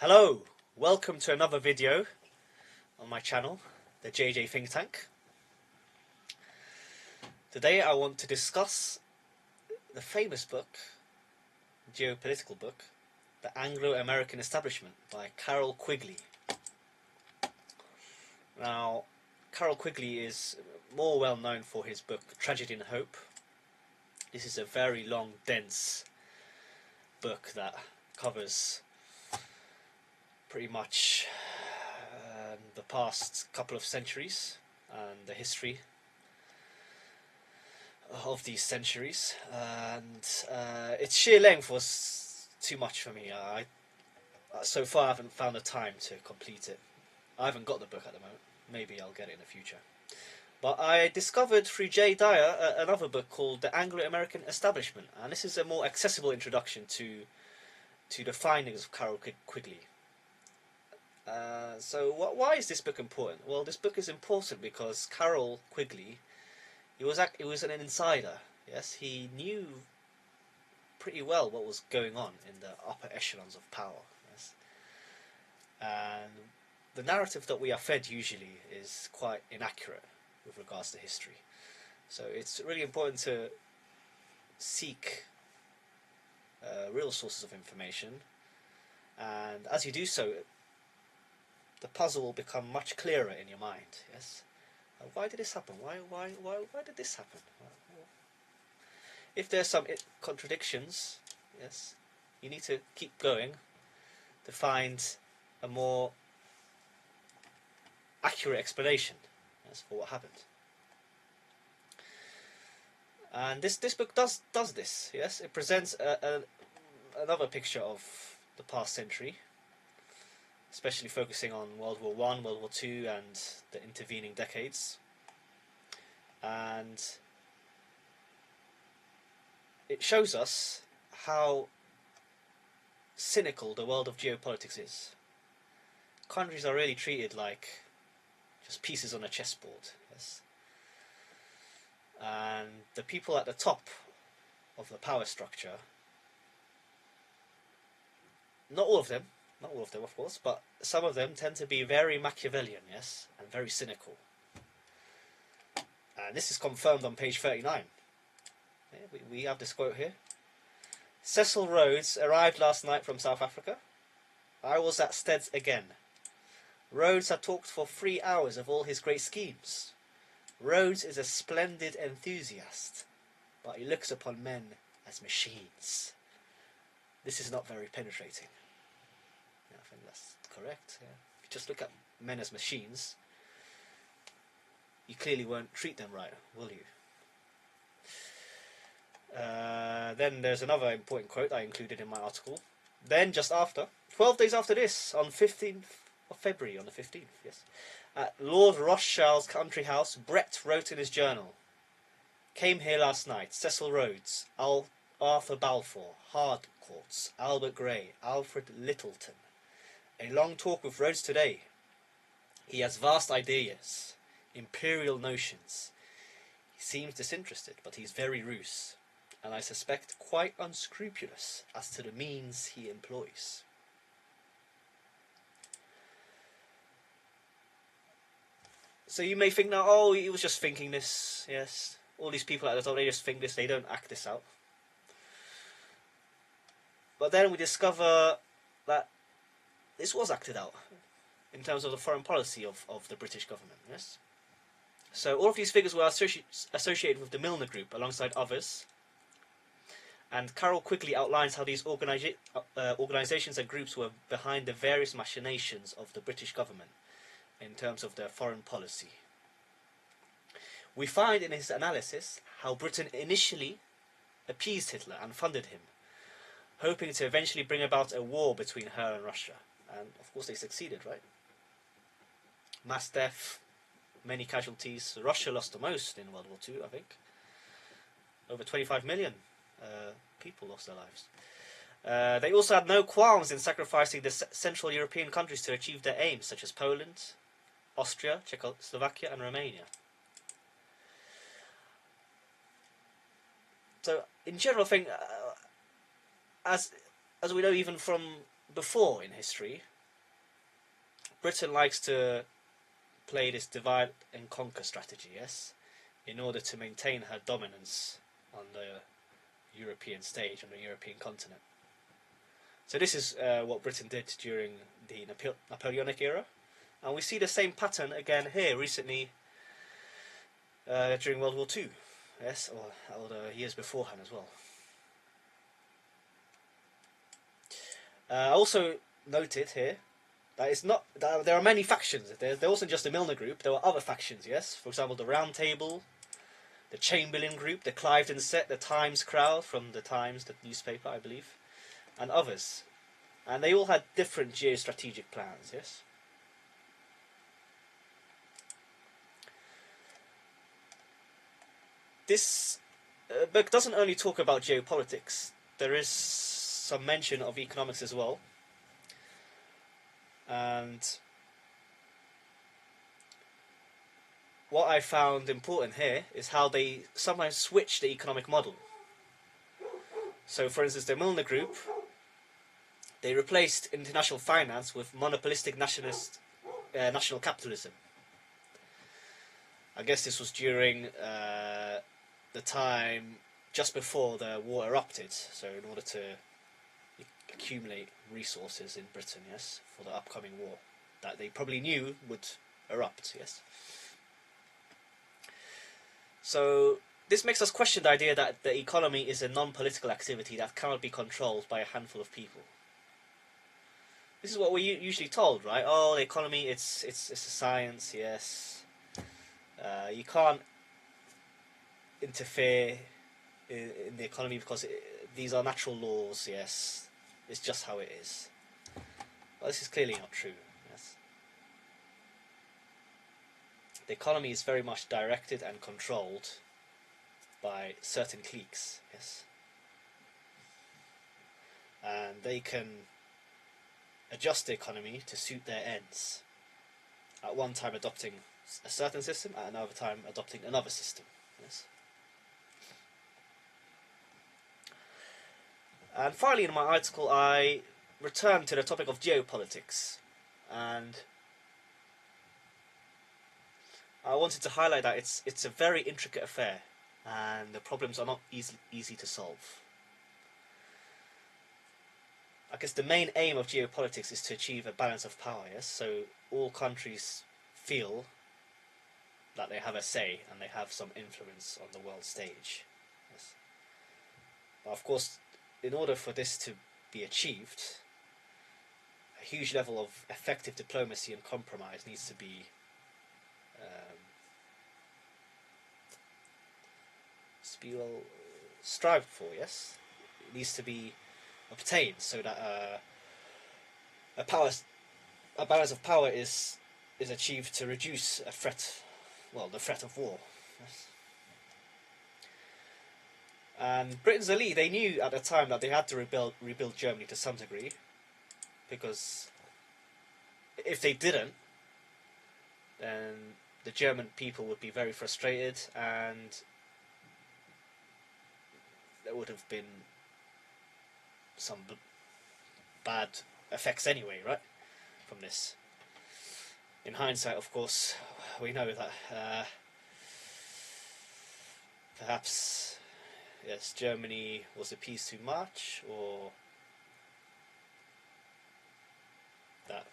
Hello, welcome to another video on my channel, the JJ Think Tank. Today I want to discuss the famous book, geopolitical book, The Anglo-American Establishment by Carol Quigley. Now, Carol Quigley is more well known for his book Tragedy and Hope. This is a very long, dense book that covers pretty much the past couple of centuries and the history of these centuries, and its sheer length was too much for me. So far I haven't found the time to complete it. I haven't got the book at the moment. Maybe I'll get it in the future. But I discovered through J. Dyer another book called The Anglo-American Establishment, and this is a more accessible introduction to the findings of Carol Quigley. So why is this book important? Well, this book is important because Carol Quigley, he was an insider. Yes, he knew pretty well what was going on in the upper echelons of power. Yes, and the narrative that we are fed usually is quite inaccurate with regards to history. So it's really important to seek real sources of information, and as you do so, the puzzle will become much clearer in your mind. Yes, why did this happen? Why did this happen? If there's some contradictions, yes, you need to keep going to find a more accurate explanation, yes, for what happened. And this book does this. Yes, it presents another picture of the past century, especially focusing on World War I, World War II, and the intervening decades. And it shows us how cynical the world of geopolitics is. Countries are really treated like just pieces on a chessboard. Yes. And the people at the top of the power structure, not all of them, of course, but some of them tend to be very Machiavellian, yes, and very cynical. And this is confirmed on page 39. Yeah, we have this quote here. Cecil Rhodes arrived last night from South Africa. I was at Stead's again. Rhodes had talked for 3 hours of all his great schemes. Rhodes is a splendid enthusiast, but he looks upon men as machines. This is not very penetrating. Yeah, I think that's correct. Yeah. If you just look at men as machines, you clearly won't treat them right, will you? Then there's another important quote I included in my article. Then, just after, 12 days after this, on 15th of February, on the 15th, yes, at Lord Rothschild's country house, Brett wrote in his journal, came here last night, Cecil Rhodes, Arthur Balfour, Harcourts, Albert Gray, Alfred Littleton. A long talk with Rhodes today. He has vast ideas, imperial notions. He seems disinterested, but he's very ruse, and I suspect quite unscrupulous as to the means he employs. So you may think now, oh, he was just thinking this, yes. All these people at the top, they just think this, they don't act this out. But then we discover that this was acted out in terms of the foreign policy of the British government, yes. So all of these figures were associated with the Milner Group alongside others. And Carol Quigley outlines how these organisations and groups were behind the various machinations of the British government in terms of their foreign policy. We find in his analysis how Britain initially appeased Hitler and funded him, hoping to eventually bring about a war between her and Russia. And of course they succeeded, right? Mass death, many casualties. Russia lost the most in World War II, I think. Over 25 million people lost their lives. They also had no qualms in sacrificing the Central European countries to achieve their aims, such as Poland, Austria, Czechoslovakia, and Romania. So, in general, I think, as we know even from before in history, Britain likes to play this divide and conquer strategy, yes, in order to maintain her dominance on the European stage, on the European continent. So this is what Britain did during the Napoleonic era, and we see the same pattern again here recently during World War II, yes, or the years beforehand as well. Also noted here that it's not that there are many factions. There wasn't just the Milner Group. There were other factions. Yes, for example, the Round Table, the Chamberlain Group, the Clivedon set, the Times crowd from the Times, the newspaper, I believe, and others. And they all had different geostrategic plans. Yes. This book doesn't only talk about geopolitics. There is some mention of economics as well. And what I found important here is how they sometimes switch the economic model. So, for instance, the Milner Group, they replaced international finance with monopolistic national capitalism. I guess this was during the time just before the war erupted, so in order to accumulate resources in Britain, yes, for the upcoming war that they probably knew would erupt, yes. So this makes us question the idea that the economy is a non-political activity that cannot be controlled by a handful of people. This is what we're usually told, right? Oh, the economy, it's a science, yes. You can't interfere in the economy because these are natural laws, yes. It's just how it is. But this is clearly not true. Yes. The economy is very much directed and controlled by certain cliques. Yes. And they can adjust the economy to suit their ends. At one time adopting a certain system, at another time adopting another system. Yes. And finally, in my article, I returned to the topic of geopolitics, and I wanted to highlight that it's a very intricate affair, and the problems are not easy to solve. I guess the main aim of geopolitics is to achieve a balance of power, yes? So all countries feel that they have a say and they have some influence on the world stage. Yes. But of course, in order for this to be achieved, a huge level of effective diplomacy and compromise needs to be strived for, yes? It needs to be obtained so that a balance of power is achieved to reduce a threat, well, the threat of war. Yes. And Britain's elite, they knew at the time that they had to rebuild Germany to some degree, because if they didn't, then the German people would be very frustrated, and there would have been some bad effects anyway, right, from this. In hindsight, of course, we know that perhaps, yes, Germany was appeased too much, or that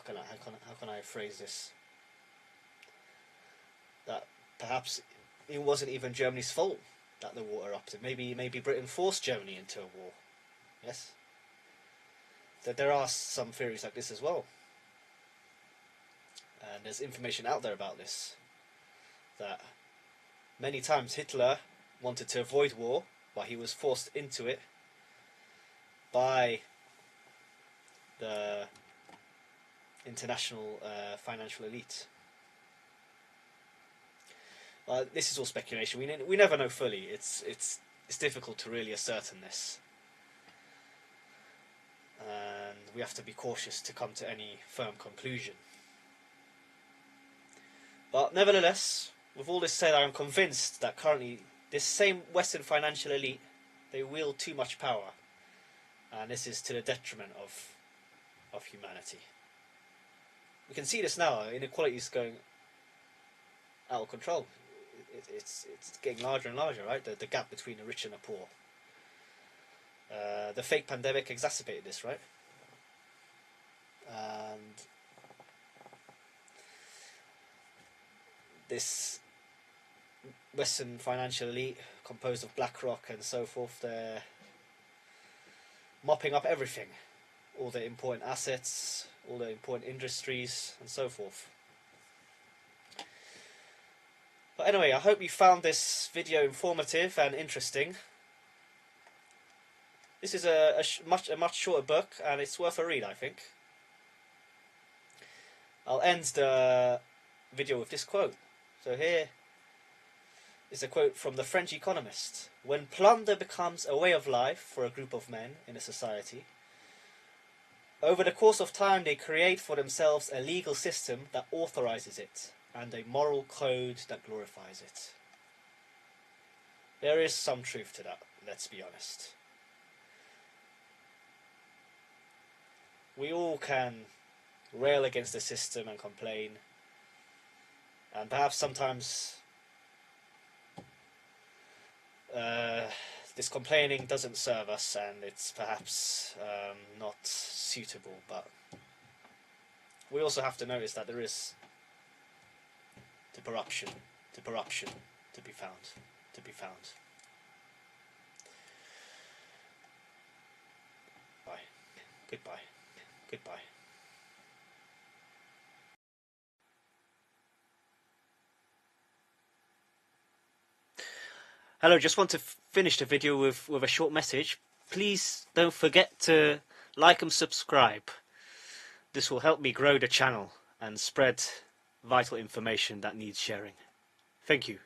how can I phrase this? That perhaps it wasn't even Germany's fault that the war erupted. Maybe Britain forced Germany into a war. Yes. That there are some theories like this as well. And there's information out there about this. That many times Hitler wanted to avoid war, but he was forced into it by the international financial elite. This is all speculation. We never know fully. It's difficult to really ascertain this, and we have to be cautious to come to any firm conclusion. But nevertheless, with all this said, I am convinced that currently this same Western financial elite, they wield too much power, and this is to the detriment of humanity. We can see this now. Inequality is going out of control. It's getting larger and larger, right? The gap between the rich and the poor. The fake pandemic exacerbated this, right? And this Western financial elite, composed of BlackRock and so forth, they're mopping up everything. All the important assets, all the important industries, and so forth. But anyway, I hope you found this video informative and interesting. This is a much shorter book, and it's worth a read, I think. I'll end the video with this quote. So here is a quote from the French economist. When plunder becomes a way of life for a group of men in a society, over the course of time they create for themselves a legal system that authorizes it, and a moral code that glorifies it. There is some truth to that, let's be honest. We all can rail against the system and complain, and perhaps sometimes this complaining doesn't serve us, and it's perhaps not suitable, but we also have to notice that there is the corruption to be found. Bye. Goodbye. Hello, just want to finish the video with a short message. Please don't forget to like and subscribe. This will help me grow the channel and spread vital information that needs sharing. Thank you.